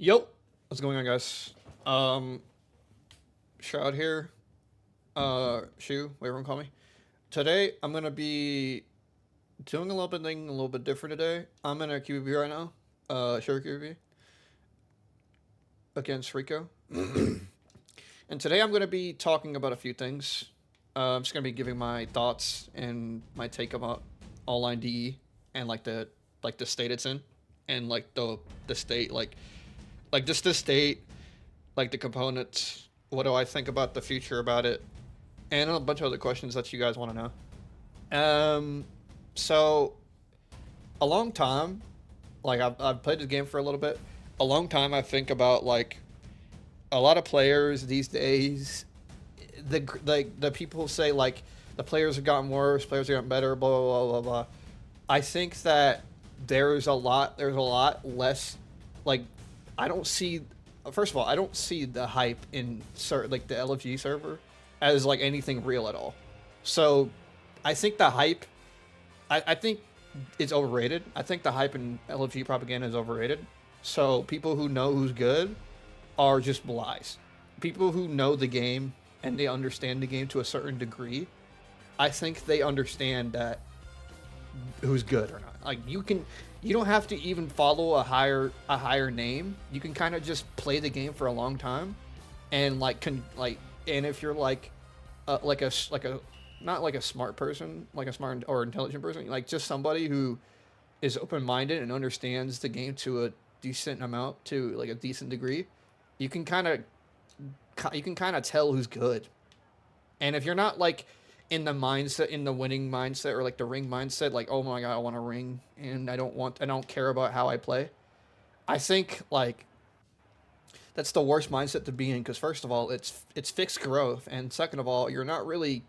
Yo, what's going on, guys? Shroud here. Shu, whatever you call me. Today, I'm gonna be doing a little bit thing a little bit different today. I'm in a QB right now. Sure QB against Rico, and today I'm gonna be talking about a few things. I'm just gonna be giving my thoughts and my take about online DE and like the state it's in, and like the state like just the state, like the components. What do I think about the future about it, and a bunch of other questions that you guys want to know. So a long time, like I've played this game for a little bit. A long time, I think about like a lot of players these days. The people say like the players have gotten worse, players have gotten better, blah blah blah blah blah. I think that there's a lot less, like, I don't see. First of all, I don't see the hype in like the LFG server as like anything real at all. So I think the hype, I think it's overrated. I think the hype in LFG propaganda is overrated. So people who know who's good are just lies. People who know the game and they understand the game to a certain degree, I think they understand that who's good or not. Like you don't have to even follow a higher name. You can kind of just play the game for a long time, and and if you're like a not like a smart person, like a smart or intelligent person, like just somebody who is open minded and understands the game to a decent amount, to like a decent degree, you can kind of you can kind of tell who's good. And if you're not like in the mindset, in the winning mindset, or like the ring mindset, like, oh my god, I want a ring and I don't care about how I play. I think like that's the worst mindset to be in, because first of all, it's fixed growth, and second of all, you're not really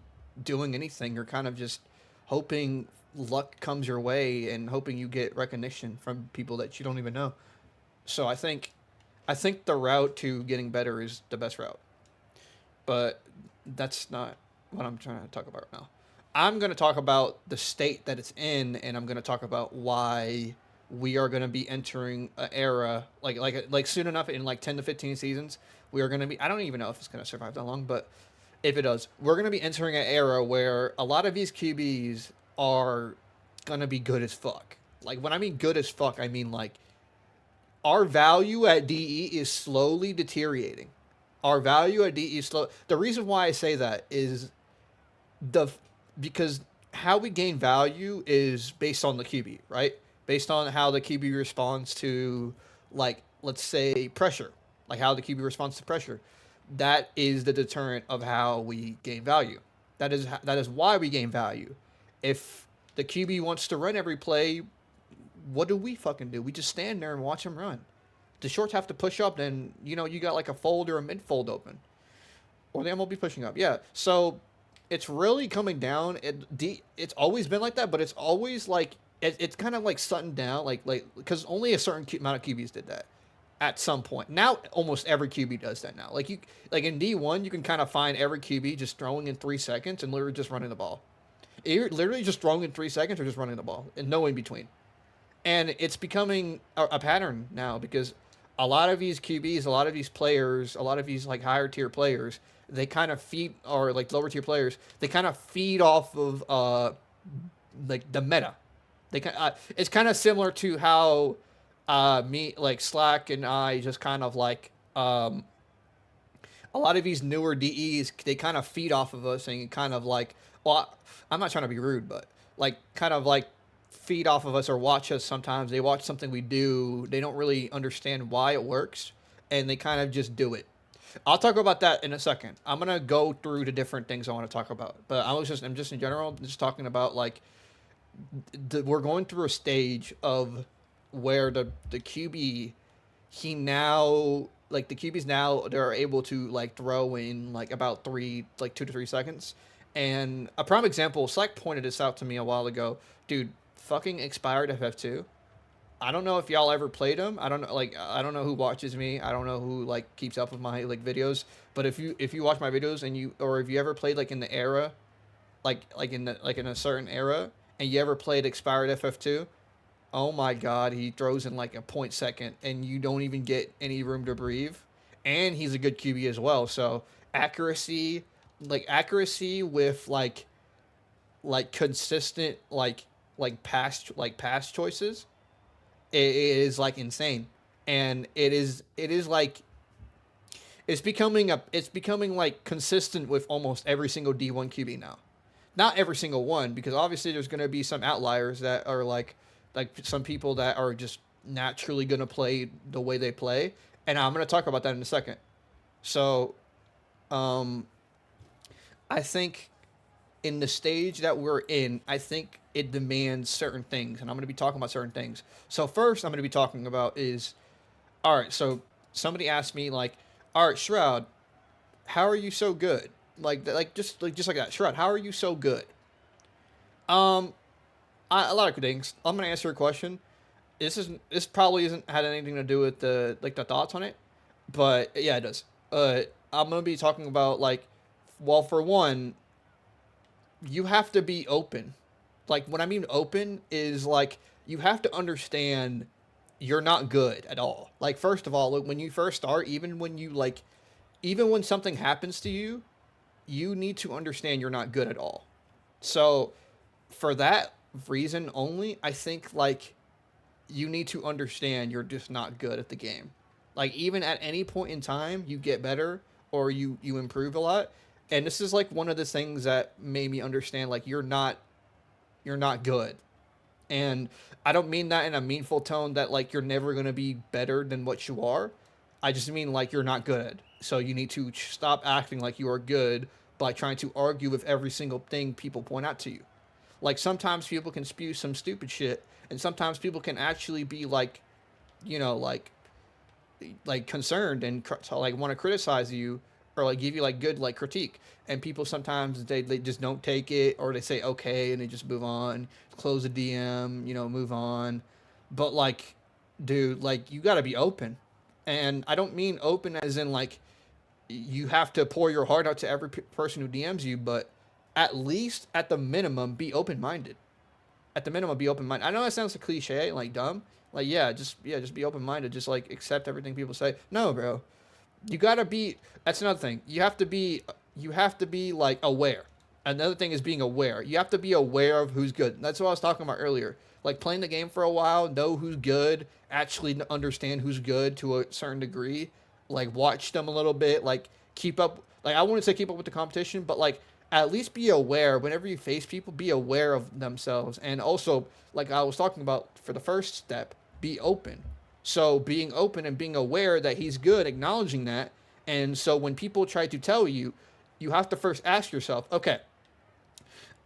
doing anything. You're kind of just hoping luck comes your way and hoping you get recognition from people that you don't even know. So I think the route to getting better is the best route. But that's not what I'm trying to talk about right now. I'm going to talk about the state that it's in, and I'm going to talk about why we are going to be entering an era like soon enough, in like 10 to 15 seasons. We are going to be, I don't even know if it's going to survive that long, but if it does, we're going to be entering an era where a lot of these QBs are going to be good as fuck. Like, when I mean good as fuck, I mean like our value at DE is slowly deteriorating. Our value at DE is slow. The reason why I say that is the because how we gain value is based on the QB, right? Based on how the QB responds to, like, let's say pressure, like how the QB responds to pressure. That is the deterrent of how we gain value. That is why we gain value. If the QB wants to run every play, what do we fucking do? We just stand there and watch him run. The shorts have to push up, then you got like a fold or a mid fold open, or the MLB pushing up. Yeah, so it's really coming down. It's always been like that, but it's always like it's kind of like sudden down, like because only a certain amount of QBs did that at some point. Now almost every QB does that now. Like in D1, you can kind of find every QB just throwing in 3 seconds and literally just running the ball. You're literally just throwing in 3 seconds or just running the ball and no in between. And it's becoming a pattern now, because a lot of these QBs, a lot of these players, a lot of these like higher tier players, they kind of feed, or like lower tier players, they kind of feed off of like the meta. It's kind of similar to how me, like Slack and I, just kind of like a lot of these newer DEs, they kind of feed off of us, and kind of like, well, I'm not trying to be rude, but like kind of like feed off of us or watch us sometimes. They watch something we do, they don't really understand why it works, and they kind of just do it. I'll talk about that in a second. I'm gonna go through the different things I want to talk about, but I'm just in general just talking about like we're going through a stage of where the QB, he now, like the QBs now, they're able to like throw in like about 2 to 3 seconds. And a prime example, Slack pointed this out to me a while ago, dude. Fucking expired FF2. I don't know if y'all ever played them. I don't know who watches me. I don't know who like keeps up with my like videos. But if you watch my videos, and you, or if you ever played like in the era, like in a certain era, and you ever played expired FF2, oh my god, he throws in like a point second, and you don't even get any room to breathe. And he's a good QB as well. So accuracy, accuracy with consistent pass choices, it is like insane. And it is like it's becoming like consistent with almost every single D1 QB now. Not every single one, because obviously there's going to be some outliers that are like some people that are just naturally going to play the way they play, and I'm going to talk about that in a second. So, um, I think in the stage that we're in, I think it demands certain things, and I'm going to be talking about certain things. So first, I'm going to be talking about is all right. So somebody asked me like, all right, Shroud, how are you so good? Just like that, Shroud, how are you so good? Um, a lot of things. I'm gonna answer a question. This probably isn't had anything to do with the thoughts on it, but yeah, it does. I'm gonna be talking about well, for one, you have to be open. Like what I mean open is like you have to understand you're not good at all. Like first of all, when you first start, even when something happens to you, you need to understand you're not good at all. So for that reason only, I think you need to understand you're just not good at the game. Like even at any point in time, you get better or you improve a lot. And this is like one of the things that made me understand like you're not good. And I don't mean that in a meanful tone that like you're never going to be better than what you are. I just mean like you're not good. So you need to stop acting like you are good by trying to argue with every single thing people point out to you. Like sometimes people can spew some stupid shit, and sometimes people can actually be you know, concerned and like want to criticize you or like give you like good like critique. And people sometimes they just don't take it, or they say okay and they just move on, close the DM, move on. But dude, you got to be open. And I don't mean open as in like you have to pour your heart out to every person who DMs you, but at least at the minimum be open minded. At the minimum, be open minded. I know that sounds like cliche and like dumb. Like just be open minded. Just like accept everything people say. No, bro, you gotta be. That's another thing. You have to be. You have to be like aware. Another thing is being aware. You have to be aware of who's good. That's what I was talking about earlier. Like playing the game for a while, know who's good, actually understand who's good to a certain degree. Like watch them a little bit. Like keep up. Like I wouldn't say keep up with the competition, but like at least be aware whenever you face people. Be aware of themselves, and also like I was talking about for the first step, be open. So being open and being aware that he's good, acknowledging that, and so when people try to tell you, you have to first ask yourself, okay,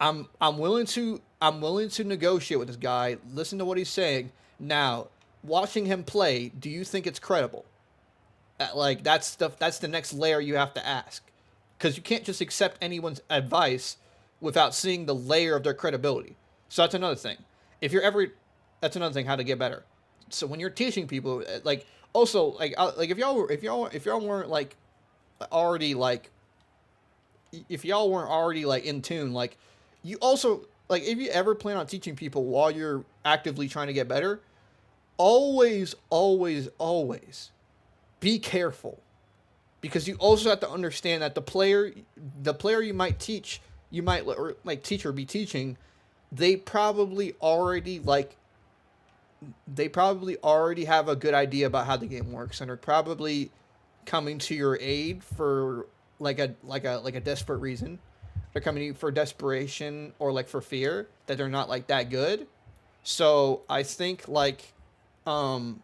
I'm willing to negotiate with this guy. Listen to what he's saying. Now, watching him play, do you think it's credible? Like that's the next layer you have to ask, because you can't just accept anyone's advice without seeing the layer of their credibility. So that's another thing. If you're ever, that's another thing how to get better. So when you're teaching people, also if y'all weren't already if y'all weren't already in tune, you also if you ever plan on teaching people while you're actively trying to get better, always, always, always be careful, because you also have to understand that the player you might or teach or be teaching, they probably already have a good idea about how the game works, and are probably coming to your aid for like a desperate reason. They're coming to you for desperation or for fear that they're not that good. So um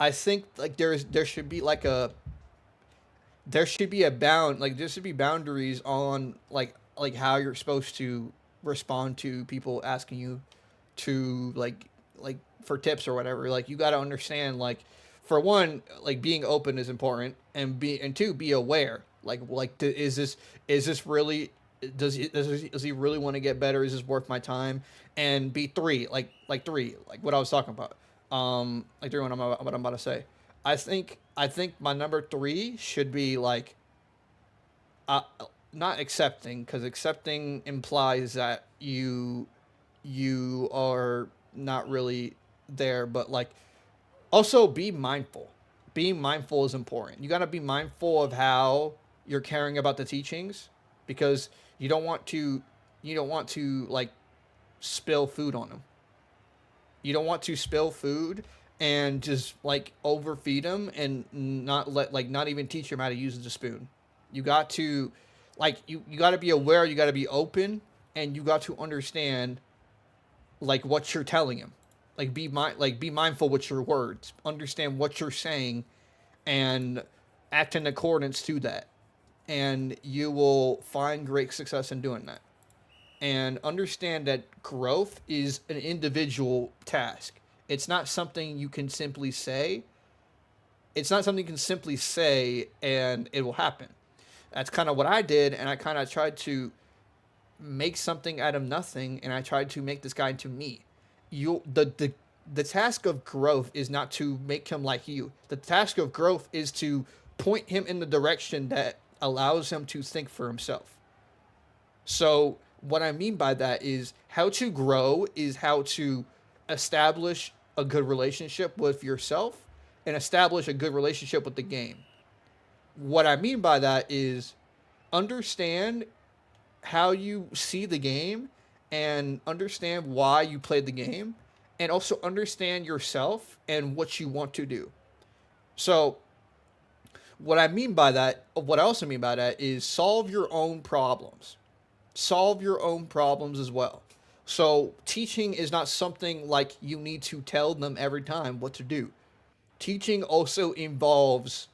I think there should be a bound, there should be boundaries on how you're supposed to respond to people asking you to for tips or whatever. You got to understand, for one, being open is important, and two, be aware. Is this really, does he really want to get better? Is this worth my time? And be three, three, what I was talking about. Three, what I'm about to say. I think my number three should be uh, not accepting, because accepting implies that you are not really there, but like also be mindful. Being mindful is important. You got to be mindful of how you're caring about the teachings because you don't want to like spill food on them. You don't want to spill food and just like overfeed them and not even teach them how to use the spoon. You got to you got to be aware, you got to be open, and you got to understand like what you're telling him. Be mindful with your words. Understand what you're saying and act in accordance to that. And you will find great success in doing that. And understand that growth is an individual task. It's not something you can simply say. It's not something you can simply say and it will happen. That's kind of what I did, and I kind of tried to make something out of nothing, and I tried to make this guy into me. You the task of growth is not to make him like you. The task of growth is to point him in the direction that allows him to think for himself. So what I mean by that is how to grow is how to establish a good relationship with yourself and establish a good relationship with the game. What I mean by that is understand how you see the game and understand why you played the game and also understand yourself and what you want to do. So, what I also mean by that is solve your own problems. Solve your own problems as well. So, teaching is not something like you need to tell them every time what to do. Teaching also involves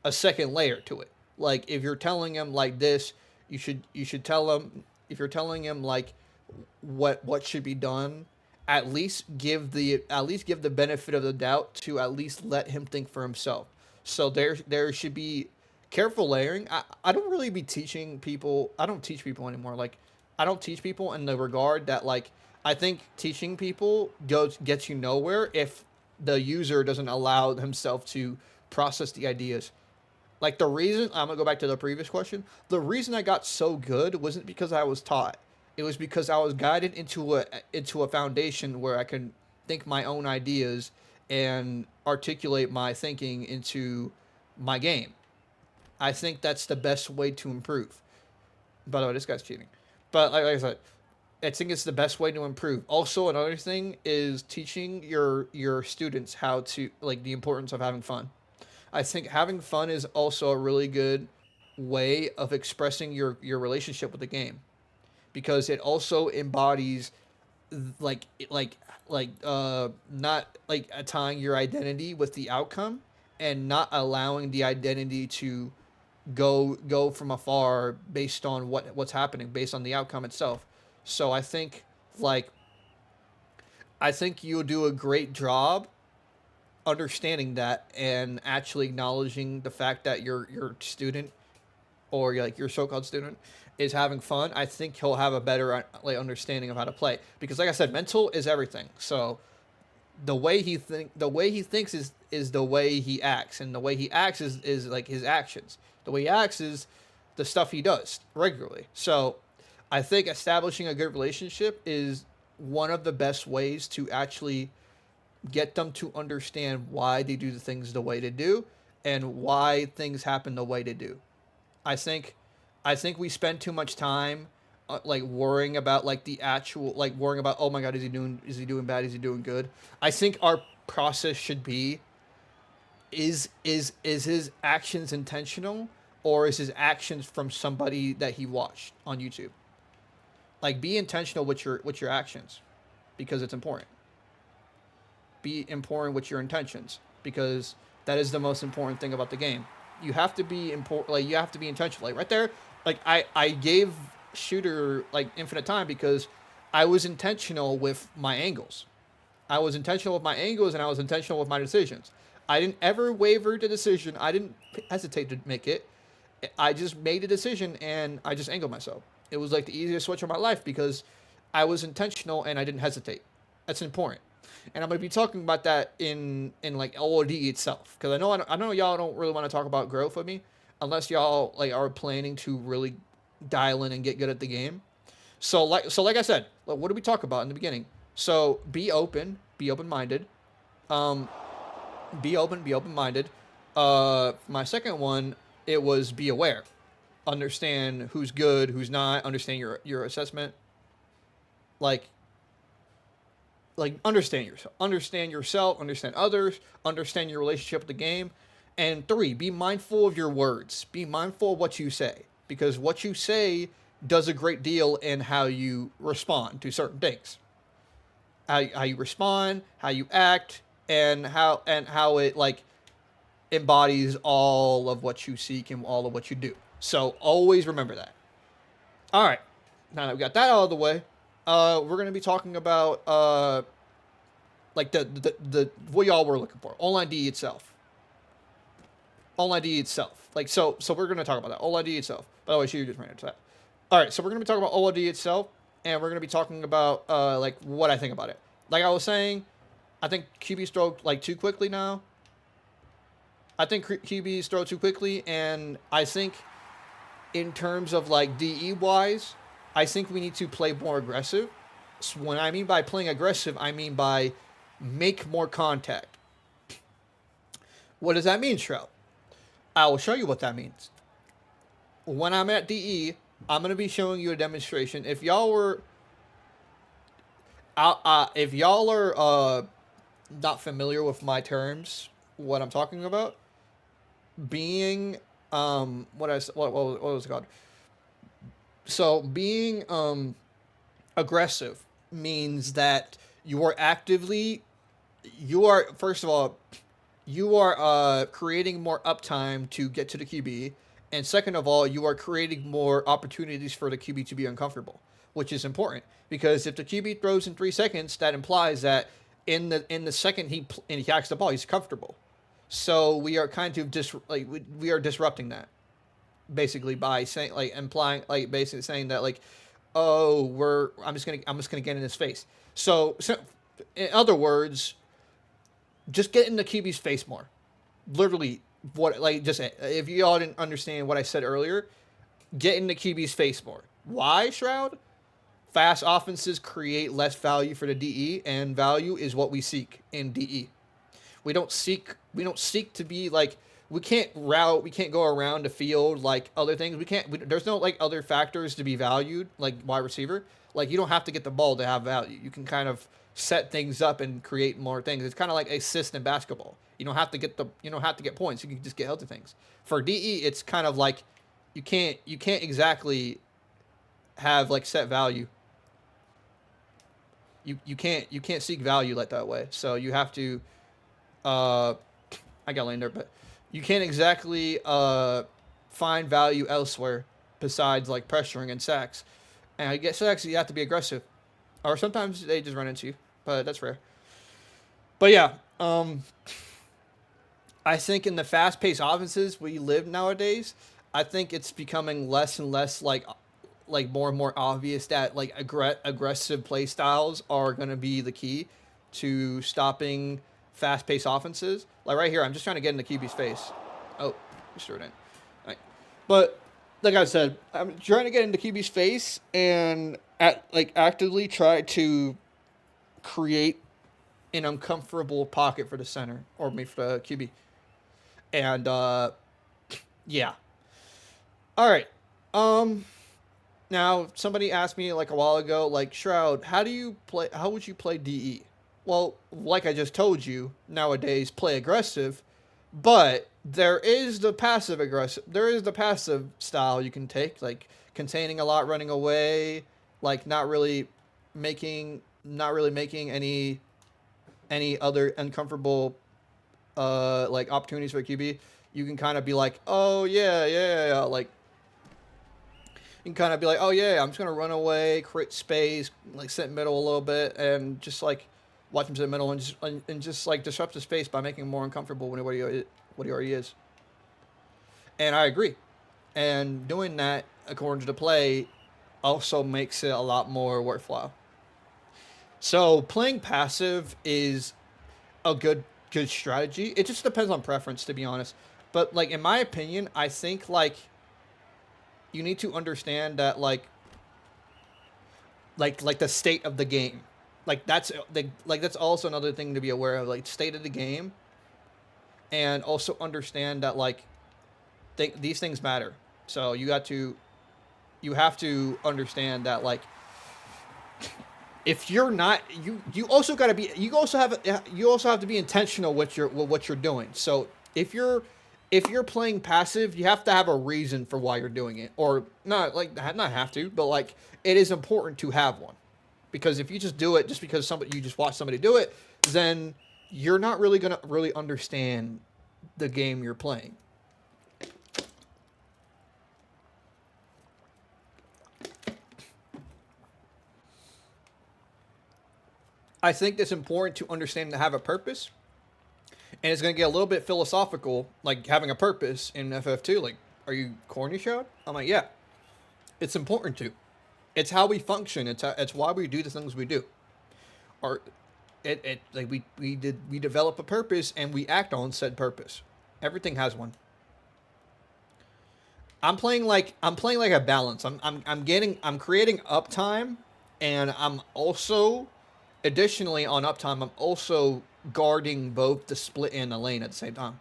a second layer to it. Like if you're telling him like this, you should tell him if you're telling him like what should be done, at least give the benefit of the doubt to at least let him think for himself. So there should be careful layering. I don't really be teaching people. I don't teach people anymore. Like I don't teach people in the regard that like I think teaching people gets you nowhere if the user doesn't allow himself to process the ideas. Like the reason I'm gonna go back to the previous question. The reason I got so good wasn't because I was taught. It was because I was guided into a foundation where I can think my own ideas and articulate my thinking into my game. I think that's the best way to improve. By the way, this guy's cheating. But like I said, I think it's the best way to improve. Also, another thing is teaching your students how to like the importance of having fun. I think having fun is also a really good way of expressing your relationship with the game because it also embodies not like tying your identity with the outcome and not allowing the identity to go from afar based on what's happening based on the outcome itself. So like I think you'll do a great job understanding that and actually acknowledging the fact that your student or like your so-called student is having fun. I think he'll have a better like understanding of how to play because like I said, mental is everything. So the way he thinks is the way he acts, and the way he acts is like his actions. The way he acts is the stuff he does regularly. So I think establishing a good relationship is one of the best ways to actually get them to understand why they do the things the way they do and why things happen the way they do. I think I think we spend too much time like worrying about like the actual like worrying about oh my god is he doing bad, is he doing good. I think our process should be is his actions intentional or is his actions from somebody that he watched on YouTube. Like be intentional with your actions because it's important. Be important with your intentions because that is the most important thing about the game. You have to be important. Like you have to be intentional. Like right there, like I gave shooter like infinite time because I was intentional with my angles. I was intentional with my angles and I was intentional with my decisions. I didn't ever waver the decision. I didn't hesitate to make it. I just made a decision and I just angled myself. It was like the easiest switch of my life because I was intentional and I didn't hesitate. That's important. And I'm gonna be talking about that in like OOD itself because I know y'all don't really want to talk about growth with me unless y'all like are planning to really dial in and get good at the game. So like I said, like, what did we talk about in the beginning? So be open-minded. Um, be open-minded. My second one, it was be aware. Understand who's good, who's not. Understand your assessment. Like understand yourself, understand others, understand your relationship with the game. And three, be mindful of your words. Be mindful of what you say, because what you say does a great deal in how you respond to certain things. How you respond, how you act, and how it like embodies all of what you seek and all of what you do. So always remember that. All right, now that we got that out of the way, we're gonna be talking about like the what y'all were looking for, online D itself. Online D itself. Like so we're gonna talk about that. online D itself. By the way, she just ran into that. All right, so we're gonna be talking about online D itself, and we're gonna be talking about like what I think about it. Like I was saying, I think QBs throw like too quickly now. I think QBs throw too quickly, and I think in terms of like DE wise, I think we need to play more aggressive. So when I mean by playing aggressive, I mean by make more contact. What does that mean, Shroud? I will show you what that means. When I'm at DE, I'm going to be showing you a demonstration. If y'all are not familiar with my terms, what I'm talking about, being what was it called? So being aggressive means that you are actively you are first of all you are creating more uptime to get to the QB, and second of all, you are creating more opportunities for the QB to be uncomfortable, which is important because if the QB throws in 3 seconds, that implies that in the second he hacks the ball, he's comfortable. So we are kind of we are disrupting that basically by saying like implying like basically saying that like oh I'm just gonna get in his face. So in other words, just get in the QB's face more. Literally, what like just if you all didn't understand what I said earlier, get in the QB's face more. Why, Shroud? Fast offenses create less value for the DE, and value is what we seek in DE. We don't seek to be like we can't go around the field like other things. There's no like other factors to be valued like wide receiver. Like you don't have to get the ball to have value. You can kind of set things up and create more things. It's kind of like assist in basketball. You don't have to get points. You can just get other things. For DE, it's kind of like you can't exactly have like set value. You can't seek value like that way. So you have to uh I got lane there, but you can't exactly find value elsewhere besides like pressuring and sacks. And I guess sacks you have to be aggressive, or sometimes they just run into you, but that's rare. But yeah, I think in the fast-paced offenses we live nowadays, I think it's becoming less and less like more and more obvious that like aggressive play styles are going to be the key to stopping fast-paced offenses. Like right here, I'm just trying to get into QB's face. Oh, just threw it in. All right. But like I said, I'm trying to get into QB's face and actively try to create an uncomfortable pocket for the center or maybe for the QB. And yeah. All right. Um Now, somebody asked me like a while ago, like Shroud, how would you play DE? Well, like I just told you, nowadays play aggressive, but there is the passive style you can take, like containing a lot, running away, like not really making any other uncomfortable like opportunities for QB. You can kind of be like, oh yeah, like you can kind of be like, oh yeah, I'm just gonna run away, create space, like sit middle a little bit, and just like watch him sit middle and just like disrupt the space by making him more uncomfortable when what he already is. And I agree. And doing that according to the play also makes it a lot more worthwhile. So playing passive is a good strategy. It just depends on preference, to be honest. But like in my opinion, I think like you need to understand that like the state of the game. Like that's also another thing to be aware of. Like state of the game, and also understand that like these things matter. So you have to understand that like if you're not you also got to be you also have to be intentional with what you're doing. So if you're playing passive, you have to have a reason for why you're doing it, or not have to, but like it is important to have one, because if you just do it just because somebody you just watch somebody do it, then you're not really gonna really understand the game you're playing. I think it's important to understand to have a purpose, and it's going to get a little bit philosophical, like having a purpose in FF2. Like, are you corny, showed? I'm like, yeah, it's important to. It's how we function. It's why we do the things we do. Or, it like we develop a purpose and we act on said purpose. Everything has one. I'm playing like a balance. I'm creating uptime, and I'm also additionally on uptime I'm also guarding both the split and the lane at the same time.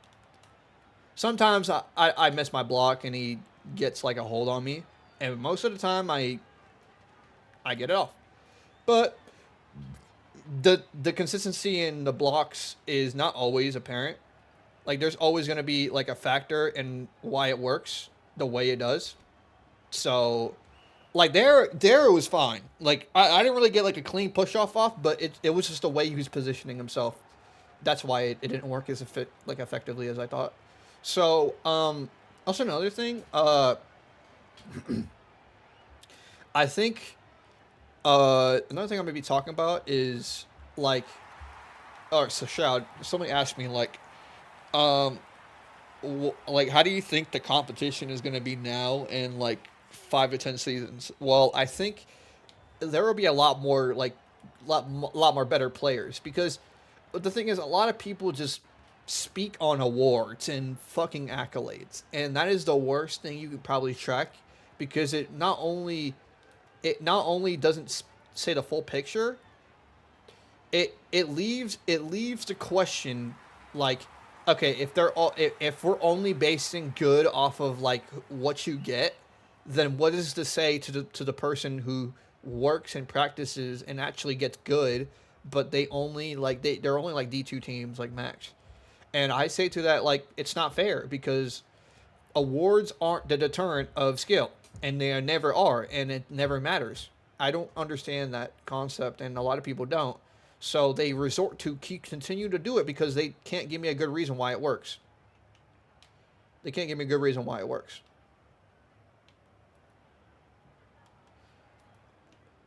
Sometimes I miss my block and he gets like a hold on me, and most of the time I get it off. But the consistency in the blocks is not always apparent. Like there's always going to be like a factor in why it works the way it does. So like there it was fine. Like I didn't really get like a clean push off, but it was just the way he was positioning himself. That's why it didn't work as like effectively as I thought. So also another thing, I think another thing I'm gonna be talking about is like, oh, so Shroud, somebody asked me like, um, like how do you think the competition is gonna be now in like 5 to 10 seasons? Well, I think there will be a lot more like lot more better players, because but the thing is a lot of people just speak on awards and fucking accolades, and that is the worst thing you could probably track, because it not only doesn't say the full picture, it leaves the question like, okay, if they're all if we're only basing good off of like what you get, then what is to say to the person who works and practices and actually gets good, but they only like they're only like D2 teams like max. And I say to that, like, it's not fair, because awards aren't the deterrent of skill, and they never are, and it never matters. I don't understand that concept, and a lot of people don't. So they resort to continue to do it because they can't give me a good reason why it works. They can't give me a good reason why it works.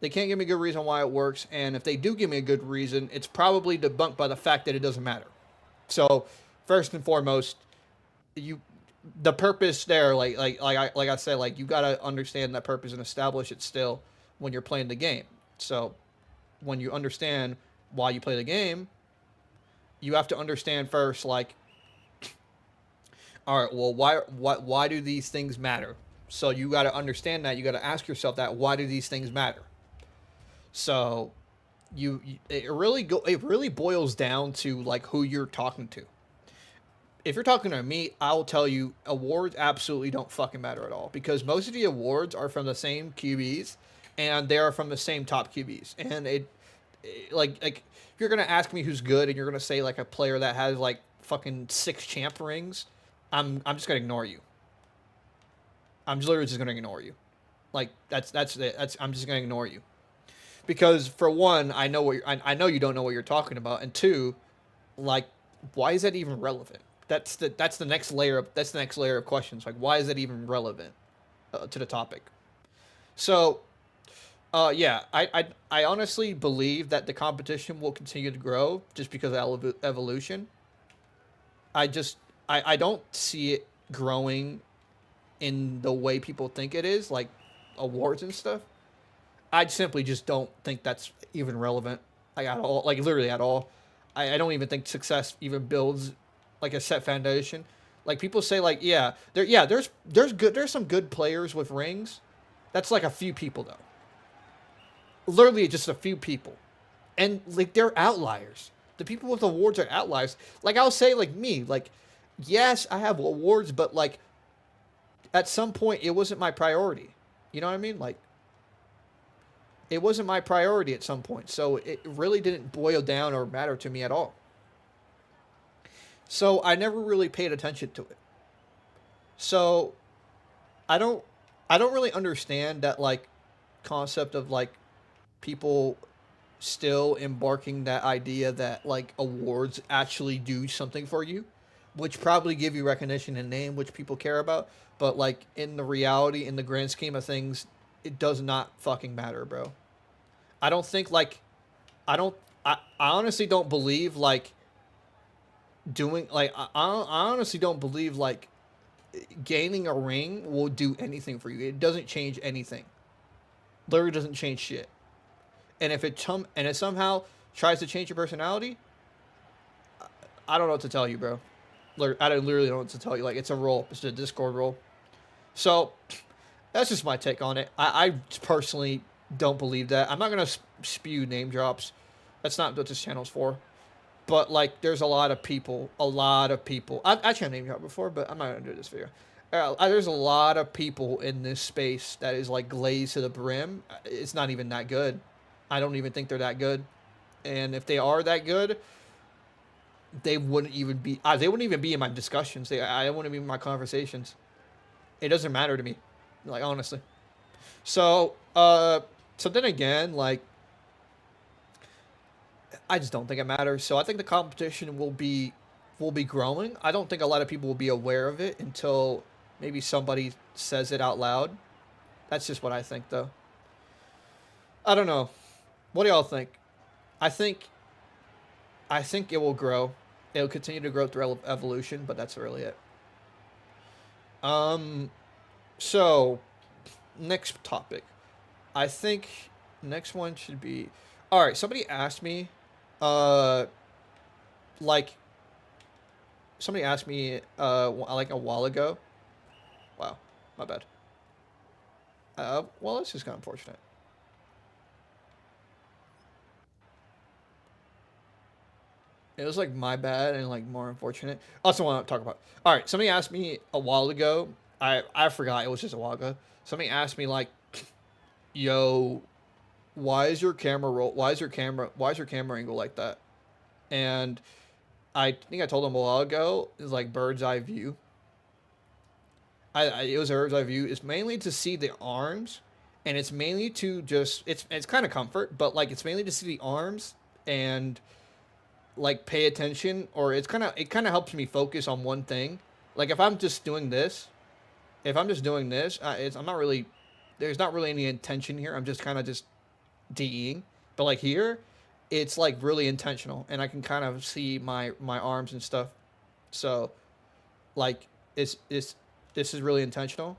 They can't give me a good reason why it works, and if they do give me a good reason, it's probably debunked by the fact that it doesn't matter. So, first and foremost, you the purpose there, like I said, like you gotta understand that purpose and establish it still when you're playing the game. So, when you understand why you play the game, you have to understand first, like, all right, well, why do these things matter? So you got to understand that. You got to ask yourself that, why do these things matter? So it really boils down to like who you're talking to. If you're talking to me, I'll tell you awards absolutely don't fucking matter at all, because most of the awards are from the same QBs, and they are from the same top QBs. And like if you're gonna ask me who's good and you're gonna say like a player that has like fucking 6 champ rings, I'm just gonna ignore you. I'm literally just gonna ignore you. Like that's it. That's I'm just gonna ignore you, because for one, I know you don't know what you're talking about, and two, like, why is that even relevant? That's the next layer of questions. Like, why is that even relevant to the topic? So, yeah, I honestly believe that the competition will continue to grow just because of evolution. I just I don't see it growing in the way people think it is, like awards and stuff. I simply just don't think that's even relevant, like at all, like literally at all. I don't even think success even builds like a set foundation. Like people say, like there's some good players with rings. That's like a few people though. Literally just a few people. And like they're outliers. The people with awards are outliers. Like I'll say like me, like yes, I have awards, but like at some point it wasn't my priority. You know what I mean? Like it wasn't my priority at some point. So it really didn't boil down or matter to me at all. So I never really paid attention to it. So I don't I don't really understand that like concept of like people still embarking that idea that like awards actually do something for you, which probably give you recognition and name, which people care about. But like in the reality, in the grand scheme of things, it does not fucking matter, bro. I don't think like I don't. I honestly don't believe like doing like I honestly don't believe like gaining a ring will do anything for you. It doesn't change anything. Literally doesn't change shit. And if it somehow tries to change your personality, I don't know what to tell you, bro. I literally don't know what to tell you. Like it's a role. It's a Discord role. So that's just my take on it. I personally don't believe that. I'm not gonna spew name drops. That's not what this channel's for. But like, there's a lot of people. I've actually named drop before, but I'm not gonna do this video. There's a lot of people in this space that is like glazed to the brim. It's not even that good. I don't even think they're that good. And if they are that good, they wouldn't even be. They wouldn't even be in my discussions. I wouldn't be in my conversations. It doesn't matter to me, like honestly. So, so then again, like, I just don't think it matters. So I think the competition will be growing. I don't think a lot of people will be aware of it until maybe somebody says it out loud. That's just what I think, though. I don't know. What do y'all think? I think I think it will grow. It'll continue to grow through evolution, but that's really it. Um. So, next topic. I think next one should be. All right. Somebody asked me, uh, like somebody asked me, like a while ago. Wow, my bad. Well, this is kind of unfortunate. It was like my bad and like more unfortunate. Also, want to talk about. All right, somebody asked me a while ago. I forgot it was just a while ago. Somebody asked me like, "Yo, why is your camera roll? Why is your camera angle like that?" And I think I told them a while ago. It's like bird's eye view. It was a bird's eye view. It's mainly to see the arms, and it's mainly to just it's kind of comfort, but like it's mainly to see the arms and like pay attention, or it kind of helps me focus on one thing. Like if I'm just doing this, I'm not really there's not really any intention here. I'm just kind of just DEing. But like here, it's like really intentional, and I can kind of see my arms and stuff. So like it's this is really intentional,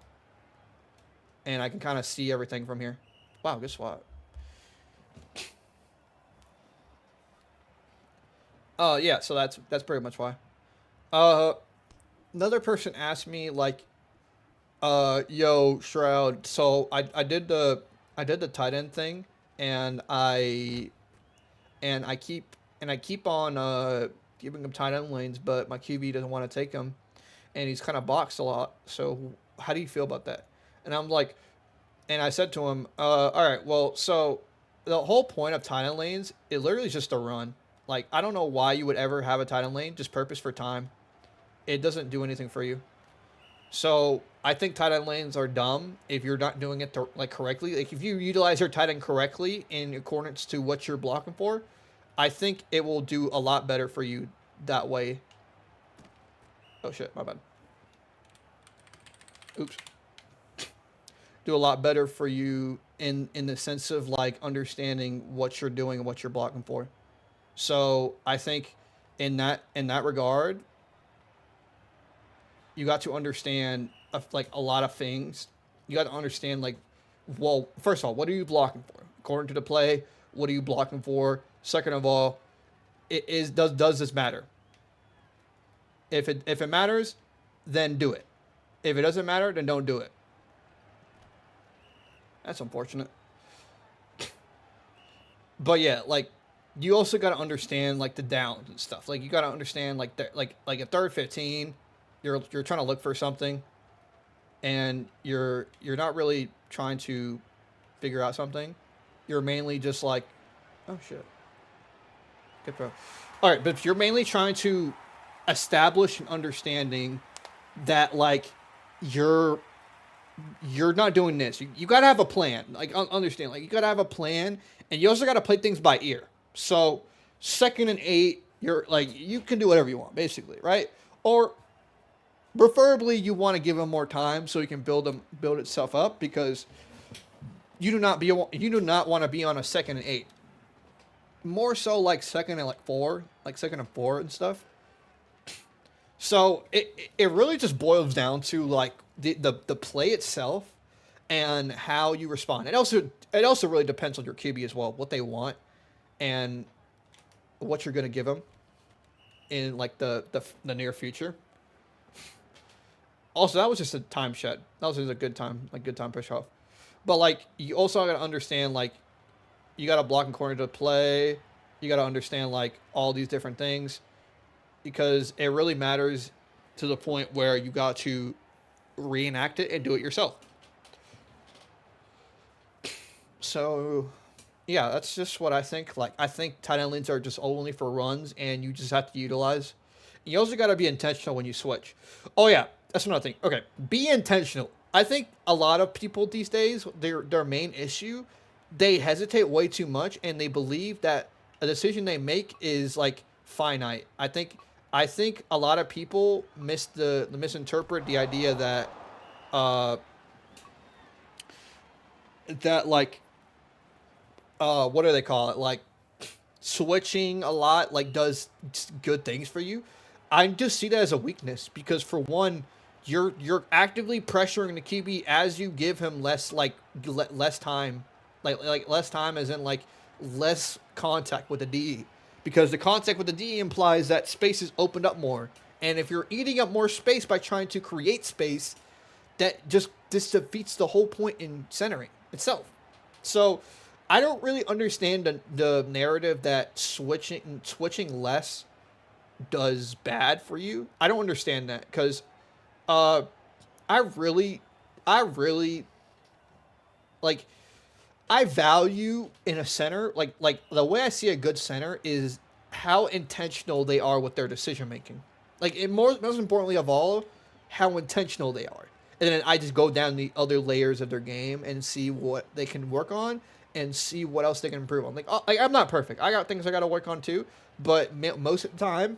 and I can kind of see everything from here. Wow, good swap. Yeah, so that's pretty much why. Uh Another person asked me like, yo, Shroud, so I did the tight end thing, and I keep on giving him tight end lanes, but my QB doesn't want to take him, and he's kind of boxed a lot. So how do you feel about that? And I'm like, and I said to him, all right, well, so the whole point of tight end lanes, it literally is just a run. Like I don't know why you would ever have a tight end lane, just purpose for time. It doesn't do anything for you. So I think tight end lanes are dumb if you're not doing it like correctly. Like if you utilize your tight end correctly in accordance to what you're blocking for, I think it will do a lot better for you that way. Oh shit, my bad. Oops. Do a lot better for you in the sense of like understanding what you're doing and what you're blocking for. So I think in that regard, you got to understand like a lot of things. You got to understand like, well, first of all, what are you blocking for? According to the play, what are you blocking for? Second of all, does this matter? If it matters, then do it. If it doesn't matter, then don't do it. That's unfortunate. But yeah, like you also got to understand like the downs and stuff. Like you got to understand like like a third 15, you're trying to look for something, and you're not really trying to figure out something. You're mainly just like, oh shit, good throw. All right, but if you're mainly trying to establish an understanding that like you're you're not doing this. You got to have a plan. Like understand, like you got to have a plan, and you also got to play things by ear. So 2nd and 8, you're like you can do whatever you want, basically, right? Or preferably you want to give them more time so you can build itself up because you do not want to be on a 2nd and 8. More so like 2nd and 4, like 2nd and 4 and stuff. So it really just boils down to like the play itself and how you respond. It also really depends on your QB as well, what they want and what you're going to give them in like the near future. Also, that was just a time shed. That was just a good time push off. But like you also got to understand like you got to block according to play. You got to understand like all these different things because it really matters to the point where you got to reenact it and do it yourself. So, yeah, that's just what I think. Like, I think tight end leads are just only for runs, and you just have to utilize. You also got to be intentional when you switch. Oh yeah, that's another thing. Okay, be intentional. I think a lot of people these days, their main issue, they hesitate way too much, and they believe that a decision they make is like finite. I think a lot of people misinterpret the idea that uh that like what do they call it? Like switching a lot like does good things for you. I just see that as a weakness because for one, you're actively pressuring the QB as you give him less time, like less time as in like less contact with the DE, because the contact with the DE implies that space is opened up more, and if you're eating up more space by trying to create space, that just this defeats the whole point in centering itself. So I don't really understand the narrative that switching less does bad for you. I don't understand that because uh, I really, I really like. I value in a center like the way I see a good center is how intentional they are with their decision making. Like it most importantly of all, how intentional they are. And then I just go down the other layers of their game and see what they can work on and see what else they can improve on. Like I'm not perfect. I got things I got to work on too, but most of the time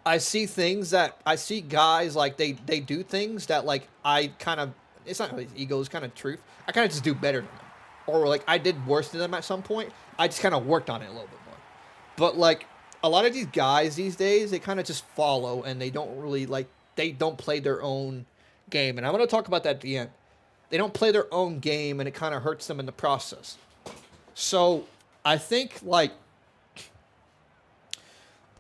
I see guys like they do things that like I kind of it's not really ego, it's kind of truth. I kind of just do better than them, or like I did worse than them at some point. I just kind of worked on it a little bit more. But like a lot of these guys these days, they kind of just follow and they don't really like they don't play their own game. And I'm gonna talk about that at the end. They don't play their own game, and it kind of hurts them in the process. So I think like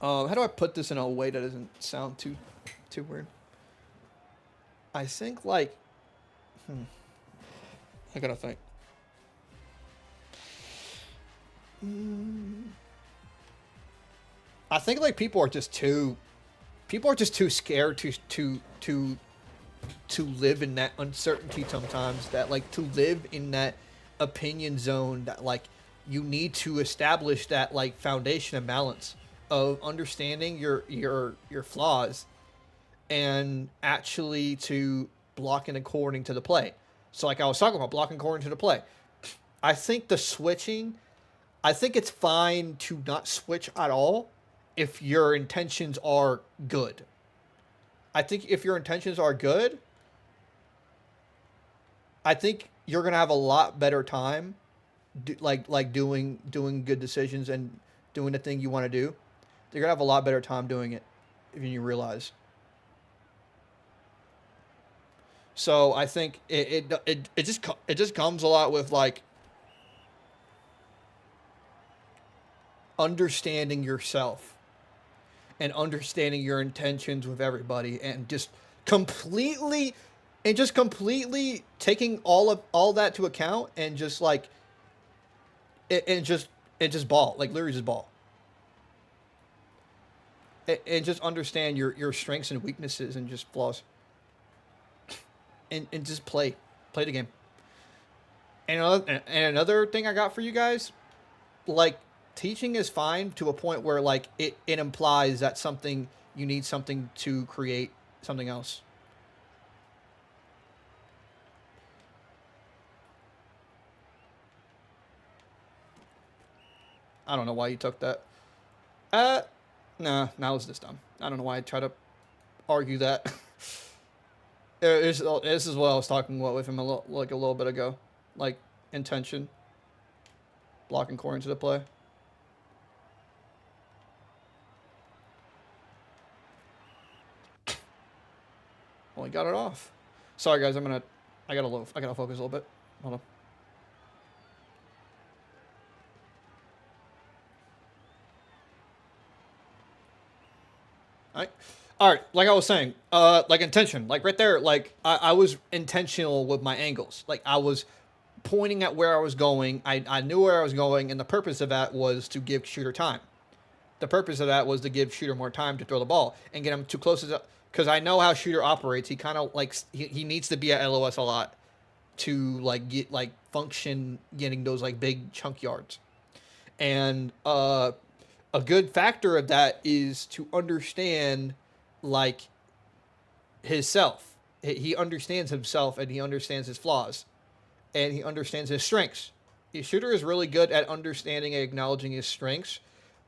how do I put this in a way that doesn't sound too weird? I think like I gotta think. I think like people are just too scared to live in that uncertainty sometimes, that like to live in that opinion zone, that like you need to establish that like foundation and balance of understanding your flaws and actually to blocking according to the play. So like I was talking about blocking according to the play. I think the switching, I think it's fine to not switch at all if your intentions are good. I think if your intentions are good, I think you're gonna have a lot better time, like doing good decisions and doing the thing you want to do. You're gonna have a lot better time doing it if you realize. So I think it just comes a lot with like understanding yourself and understanding your intentions with everybody and just completely taking all that to account and just like and just and just ball, like literally just ball, and just understand your strengths and weaknesses and just flaws, and just play the game. And another thing I got for you guys, like teaching is fine to a point where like it implies that something you need something to create something else. I don't know why you took that. Uh, nah, now it's this dumb. I don't know why I try to argue that. This is what I was talking about with him a little bit ago, like intention, blocking core into the play. Well, he got it off. Sorry guys, I gotta focus a little bit. Hold on. All right, like I was saying, like intention, like right there, like I was intentional with my angles. Like I was pointing at where I was going. I knew where I was going, and the purpose of that was to give shooter time. The purpose of that was to give shooter more time to throw the ball and get him too close to, because I know how shooter operates. He kind of like he needs to be at LOS a lot to like get like function getting those like big chunk yards. And a good factor of that is to understand like his self. He understands himself and he understands his flaws and he understands his strengths. The shooter is really good at understanding and acknowledging his strengths,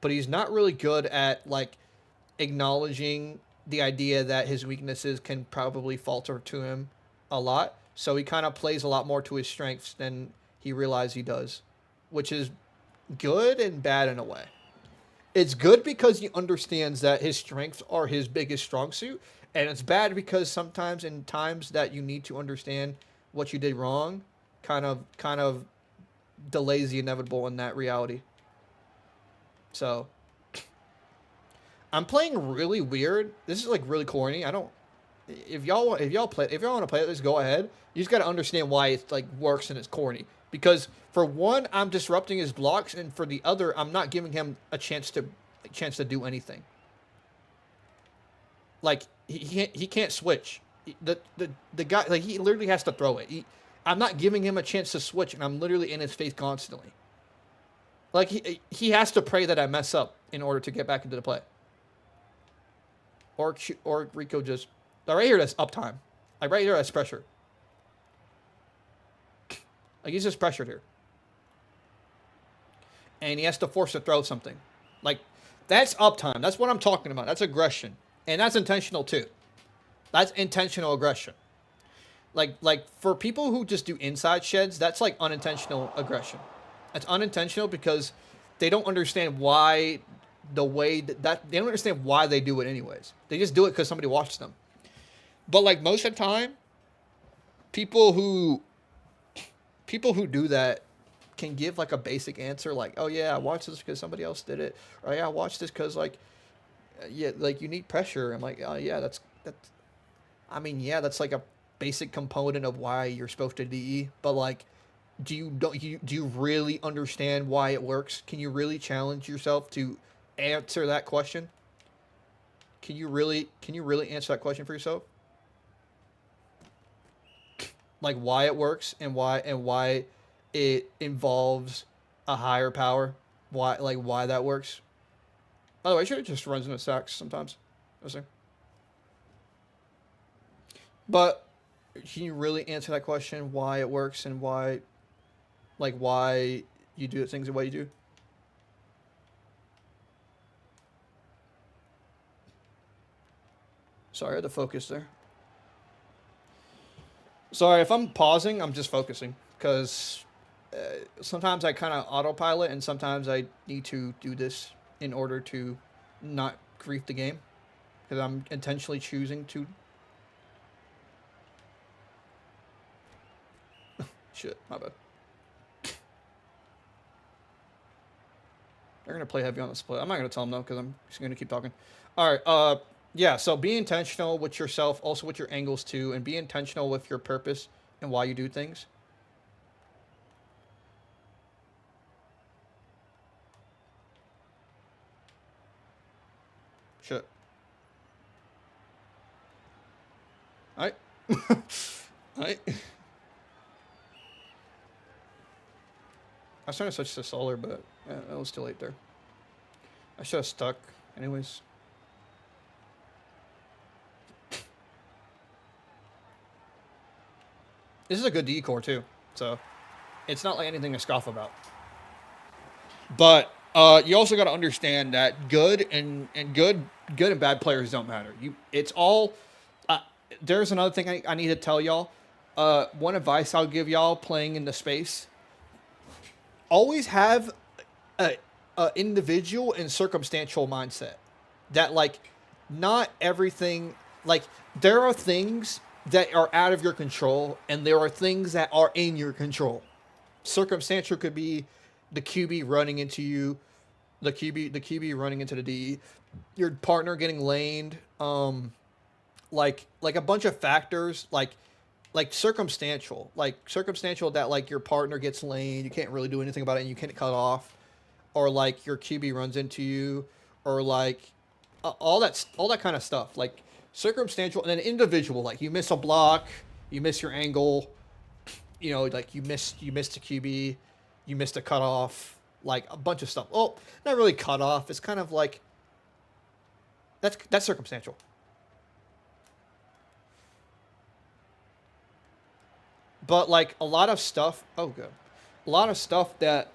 but he's not really good at like acknowledging the idea that his weaknesses can probably falter to him a lot. So he kind of plays a lot more to his strengths than he realizes he does, which is good and bad in a way. It's good because he understands that his strengths are his biggest strong suit, and it's bad because sometimes in times that you need to understand what you did wrong, kind of delays the inevitable in that reality. So I'm playing really weird. This is like really corny. I don't. If y'all want to play this, go ahead. You just got to understand why it like works and it's corny. Because for one, I'm disrupting his blocks, and for the other, I'm not giving him a chance to do anything. Like he can't switch. The guy like he literally has to throw it. I'm not giving him a chance to switch, and I'm literally in his face constantly. Like he has to pray that I mess up in order to get back into the play. Or Rico just like right here that's uptime. Like right here that's pressure. Like he's just pressured here, and he has to force to throw something. Like that's uptime. That's what I'm talking about. That's aggression, and that's intentional too. That's intentional aggression. Like for people who just do inside sheds, that's like unintentional aggression. That's unintentional because they don't understand why the way that they don't understand why they do it anyways. They just do it because somebody watched them. But like most of the time, people who people who do that can give like a basic answer like, oh yeah, I watched this because somebody else did it, or yeah, I watched this because like yeah, like you need pressure. I'm like, oh yeah, that's I mean yeah, that's like a basic component of why you're supposed to DE. But like, do you really understand why it works? Can you really challenge yourself to answer that question? Can you really answer that question for yourself? Like why it works and why it involves a higher power. Why that works. By the way, I should have just runs into sacks sometimes. But can you really answer that question? Why it works and why you do things the way you do? Sorry, I had to focus there. Sorry if I'm pausing. I'm just focusing because sometimes I kind of autopilot and sometimes I need to do this in order to not grief the game because I'm intentionally choosing to. Shit, my bad. They're gonna play heavy on the split. I'm not gonna tell them though because I'm just gonna keep talking. All right. Yeah. So be intentional with yourself, also with your angles too, and be intentional with your purpose and why you do things. Shit. Alright. Alright. I was trying to switch to solar, but it was too late there. I should have stuck. Anyways. This is a good decor, too. So, it's not like anything to scoff about. But you also got to understand that good and bad players don't matter. It's all. There's another thing I need to tell y'all. One advice I'll give y'all playing in the space: always have a individual and circumstantial mindset. That like, not everything like there are things that are out of your control, and there are things that are in your control. Circumstantial could be the QB running into you, the QB running into the D, your partner getting laned, like a bunch of factors, like circumstantial that like your partner gets laned, you can't really do anything about it, and you can't cut off, or like your QB runs into you, or like all that kind of stuff, like circumstantial, and then individual, like you miss a block, you miss your angle, you know, like you missed a QB, you missed a cutoff, like a bunch of stuff. Oh, not really cutoff. It's kind of like that's circumstantial. But like a lot of stuff. Oh, good. A lot of stuff that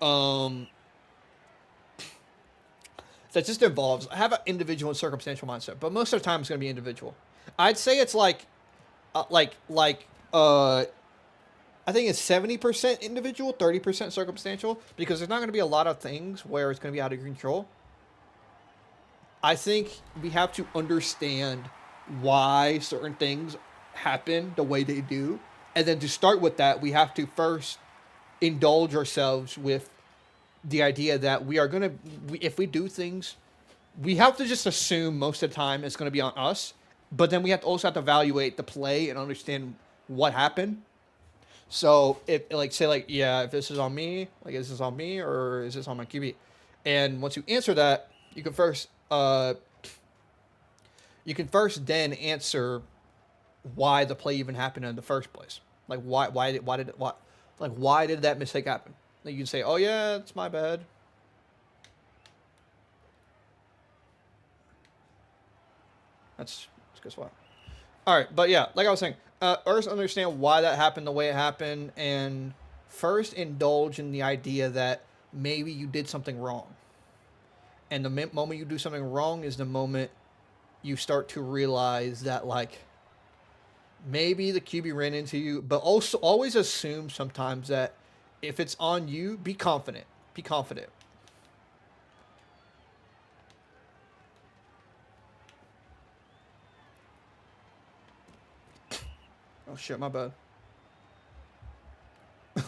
just involves. I have an individual and circumstantial mindset, but most of the time it's going to be individual. I'd say it's like, uh, I think it's 70% individual, 30% circumstantial, because there's not going to be a lot of things where it's going to be out of your control. I think we have to understand why certain things happen the way they do. And then to start with that, we have to first indulge ourselves with the idea that we are going to, if we do things, we have to just assume most of the time it's going to be on us. But then we have to also have to evaluate the play and understand what happened. So if like say like yeah, if this is on me, like is this on me or is this on my QB? And once you answer that, you can first then answer why the play even happened in the first place. Like why did that mistake happen? Like you can say, oh yeah, it's my bad. That's good spot. All right, but yeah, like I was saying, first understand why that happened the way it happened, and first indulge in the idea that maybe you did something wrong. And the moment you do something wrong is the moment you start to realize that like maybe the QB ran into you, but also always assume sometimes that if it's on you, be confident. Be confident. Oh shit, my bad.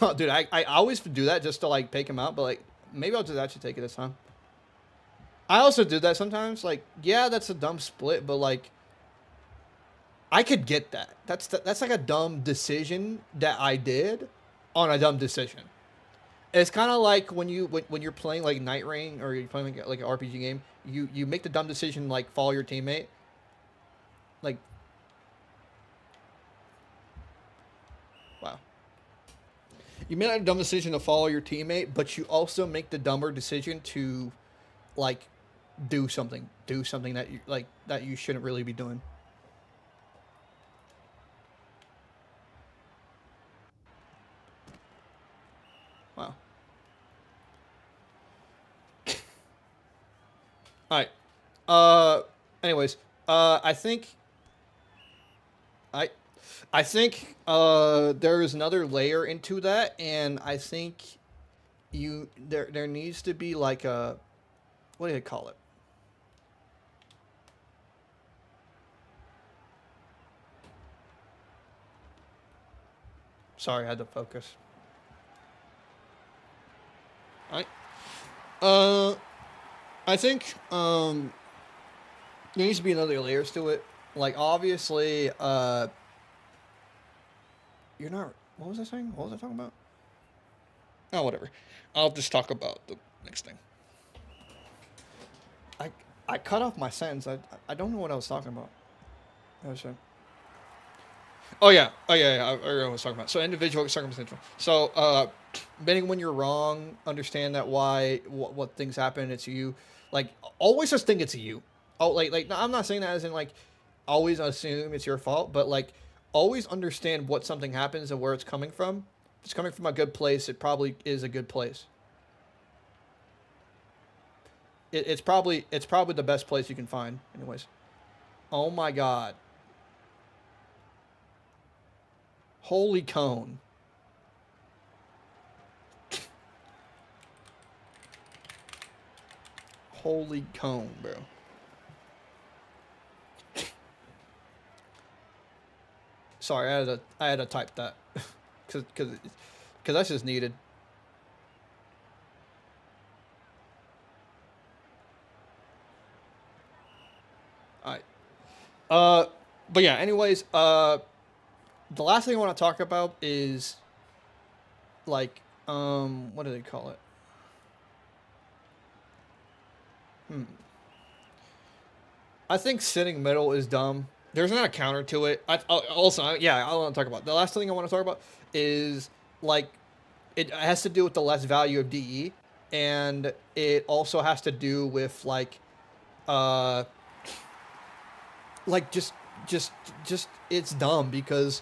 Oh, dude, I always do that just to like take him out, but like maybe I'll just actually take it this time. I also do that sometimes. Like, yeah, that's a dumb split, but like I could get that. That's like a dumb decision that I did on a dumb decision. It's kind of like when you're playing like Night Rain or you're playing like an RPG game, you make the dumb decision like follow your teammate. Like, wow. You made a dumb decision to follow your teammate, but you also make the dumber decision to like do something that you like that you shouldn't really be doing. Wow. All right. Anyways, I think I I think there is another layer into that, and I think there needs to be like a, what do you call it? Sorry, I had to focus. All right. Uh, I think there needs to be another layers to it. Like obviously, you're not. What was I saying? What was I talking about? Oh, whatever. I'll just talk about the next thing. I I cut off my sentence. I don't know what I was talking about. Oh shit. Oh yeah. I remember what I was talking about. So individual, circumstantial. So admitting when you're wrong, understand that why what things happen. It's you. Like always just think it's you. Oh, like no, I'm not saying that as in like always assume it's your fault, but like always understand what something happens and where it's coming from. If it's coming from a good place, it probably is a good place. It's probably the best place you can find, anyways. Oh my god, holy cone, holy cone, bro. Sorry, I had to type that because that's just needed. All right. Uh, but yeah. Anyways, the last thing I want to talk about is like what do they call it? Hmm. I think sitting middle is dumb. There's not a counter to it. Yeah, I want to talk about the last thing I want to talk about is like it has to do with the less value of DE, and it also has to do with uh like just just it's dumb because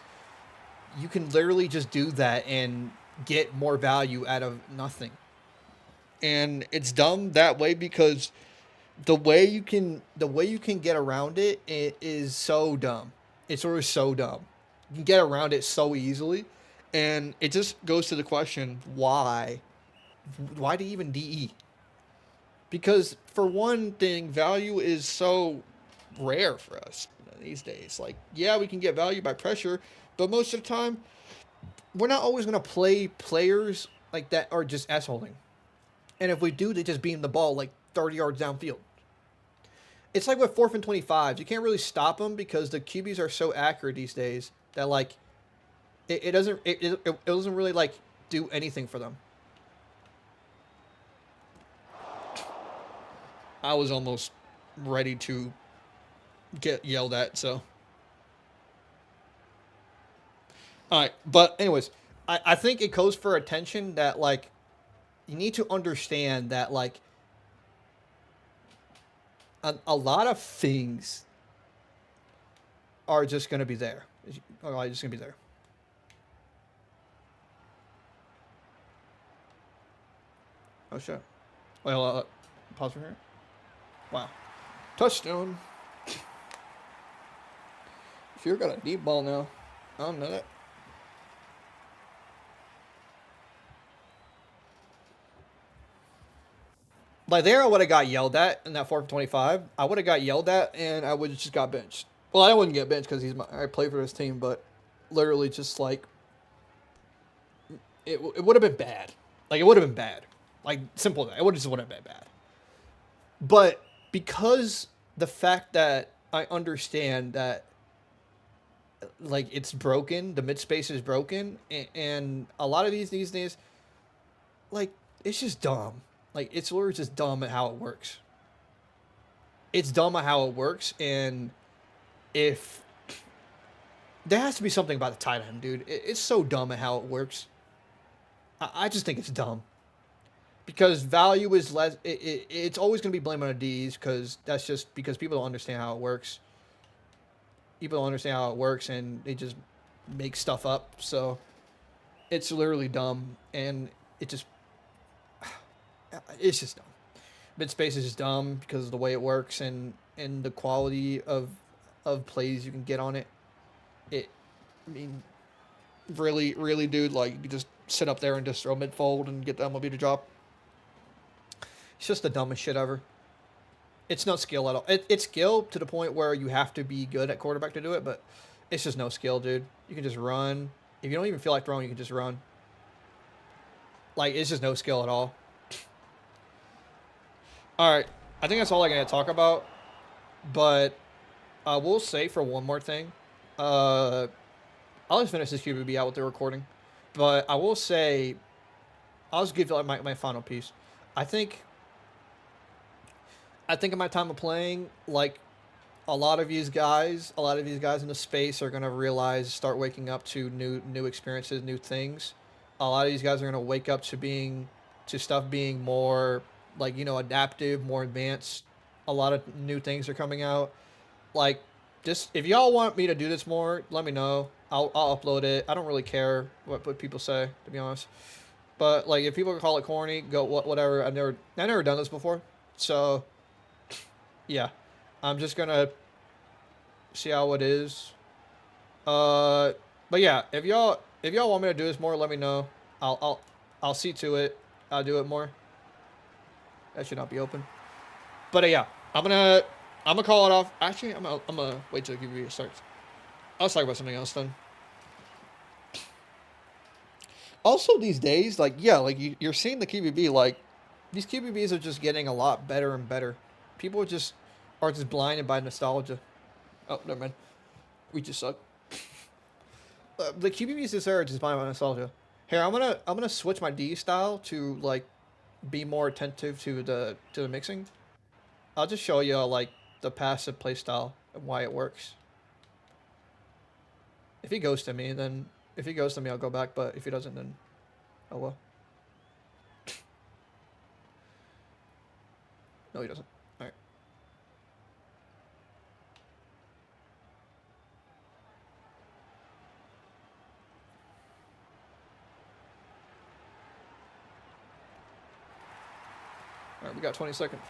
you can literally just do that and get more value out of nothing. And it's dumb that way because the way you can get around it is so dumb. It's always so dumb. You can get around it so easily, and it just goes to the question why? Why do you even DE? Because for one thing, value is so rare for us these days. Like, yeah, we can get value by pressure, but most of the time, we're not always gonna play players like that are just ass holding. And if we do, they just beam the ball like 30 yards downfield. It's like with 4th and 25s. You can't really stop them because the QBs are so accurate these days that like it doesn't really like do anything for them. I was almost ready to get yelled at. So, all right. But anyways, I think it goes for attention that like you need to understand that like a lot of things are just gonna be there. Are just gonna be there. Oh shit. Well, pause for here. Wow. Touchdown. Sure got a deep ball now. I don't know that. Like there, I would have got yelled at in that 4th and 25. I would have got yelled at, and I would have just got benched. Well, I wouldn't get benched because I play for his team, but literally just like it would have been bad. Like it would have been bad. Like simple as that. It would have been bad. But because the fact that I understand that like it's broken, the mid space is broken, and a lot of these days, like it's just dumb. Like it's literally just dumb at how it works. It's dumb at how it works, and if there has to be something about the tight end, dude. It's so dumb at how it works. I just think it's dumb because value is less. It's always going to be blamed on the D's because that's just because people don't understand how it works. People don't understand how it works, and they just make stuff up. So it's literally dumb, and it just it's just dumb. Mid space is just dumb because of the way it works and the quality of plays you can get on it. It, I mean, really, dude, like you just sit up there and just throw mid fold and get the MLB to drop. It's just the dumbest shit ever. It's not skill at all. It's skill to the point where you have to be good at quarterback to do it, but it's just no skill, dude. You can just run. If you don't even feel like throwing, you can just run. Like it's just no skill at all. All right, I think that's all I'm gonna talk about. But I will say for one more thing, uh, I'll just finish this QBB out with the recording. But I will say, I'll just give like my final piece. I think I think in my time of playing, like a lot of these guys, in the space are gonna realize, start waking up to new experiences, new things. A lot of these guys are gonna wake up to stuff being more like, you know, adaptive, more advanced. A lot of new things are coming out. Like, just if y'all want me to do this more, let me know. I'll upload it. I don't really care what people say, to be honest. But like, if people call it corny, go whatever. I've never done this before, so yeah, I'm just gonna see how it is. But yeah, if y'all want me to do this more, let me know. I'll see to it. I'll do it more. That should not be open. But yeah, I'm gonna call it off. Actually, I'm gonna wait till the QBB starts. I'll talk about something else then. Also, these days, like yeah, like you're seeing the QBB, like these QBBs are just getting a lot better and better. People just are just blinded by nostalgia. Oh, never mind. We just suck. The QBBs this are just blinded by nostalgia. Here, I'm gonna switch my D style to like be more attentive to the mixing. I'll just show you like the passive play style and why it works. If he goes to me, then if he goes to me, I'll go back. But if he doesn't, then oh well. No, he doesn't. All right. All right, we got 20 seconds.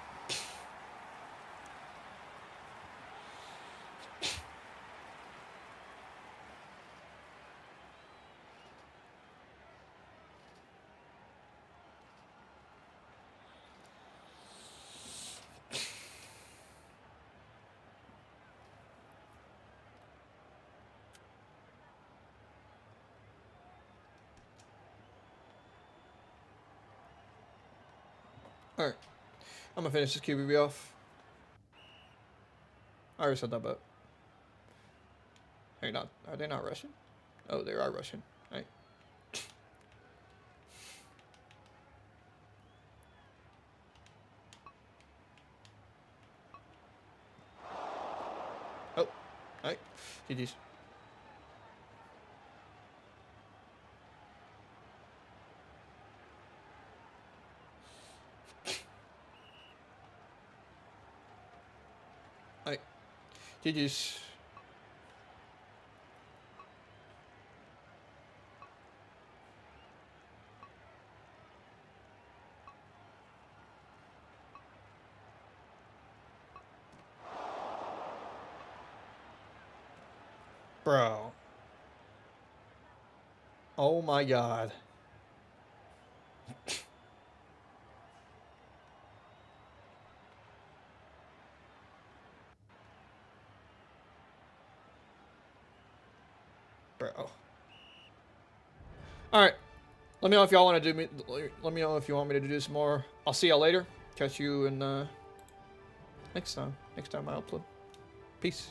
All right. I'm gonna finish this QBB off. I already said that, but are they not Russian? Oh, they are Russian. All right. Oh, all right. GG's. All right. GG's. Bro. Oh my god. Bro. All right. Let me know if y'all want to do me. Let me know if you want me to do this more. I'll see y'all later. Catch you in next time. Next time I upload. Peace.